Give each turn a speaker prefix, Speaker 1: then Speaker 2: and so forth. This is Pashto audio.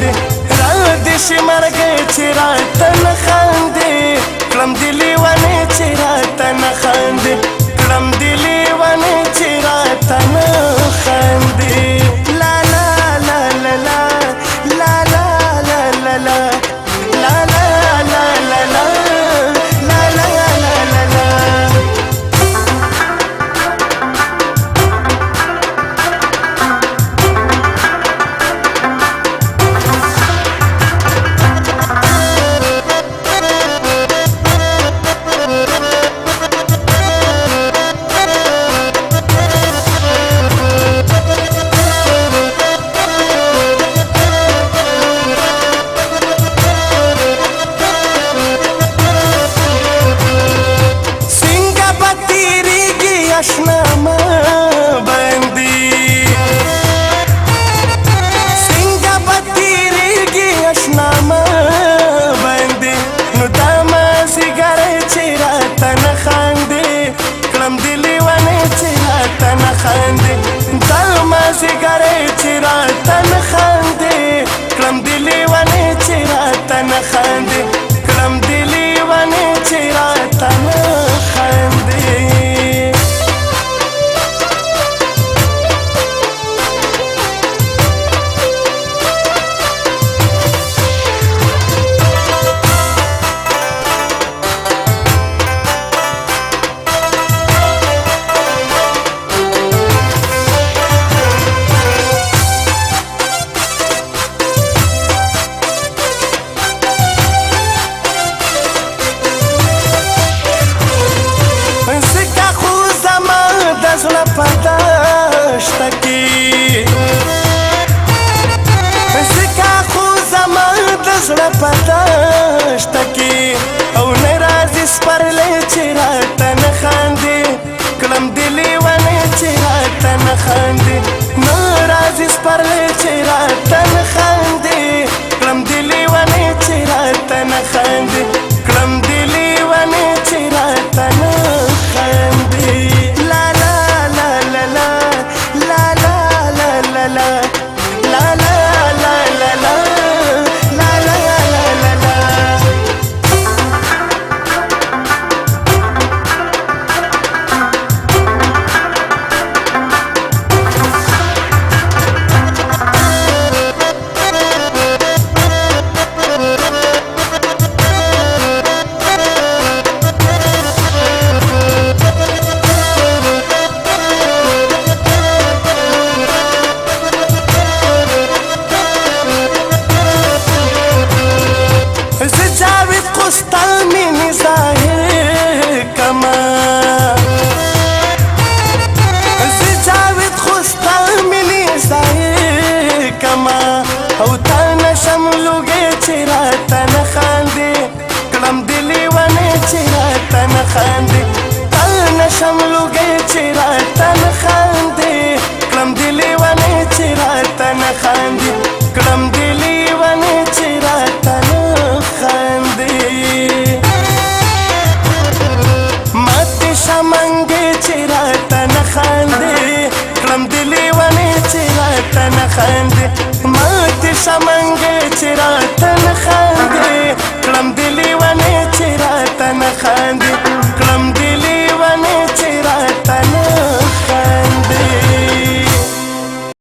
Speaker 1: خاندي را دې شي مرګ چې راته نه خاندي کړم دې لیونی چې راته نه خاندي کړم دې لیونی چې راته نه خاندي لا لا لا لا لا لا لا لا لا لا لا لا لا لا لا لا لا لا لا اشنامه باندې څنګه به تېرېږي اشنامه باندې نو دا مازدیګر چې راته نه خاندي کړم دې لیونی چې راته نه خاندي دا مازدیګر چې راته نه خاندي کړم دې لیونی چې راته نه خاندي کړم دې لیونی چې راته نه خاندي زړه پرداشته کې ځکه خو زما د زړه پرداشته کې او نه راځي سپرلی چې راته نه خاندي کړم دې لیونی چې راته نه خاندي نه راځي سپرلی چې راته نه خاندي کړم دې لیونی چې راته نه خاندي کړم دې لیونی چې راته نه خاندي ستا مینې ظاهر کما زه جاوید خو ستا مینې ظاهر کما او تا نشم لوګی چې راته نه خاندي کړم دې لیونی چې راته نه خاندي تا نشم لوګی چې راته نه خاندي کړم دې لیونی چې راته نه خاندي کړم دې لیونی چې راته نه خاندي ماته شمنګې چې راته نه خاندي کړم دې لیونی چې راته نه خاندي ماته شمنګې چې راته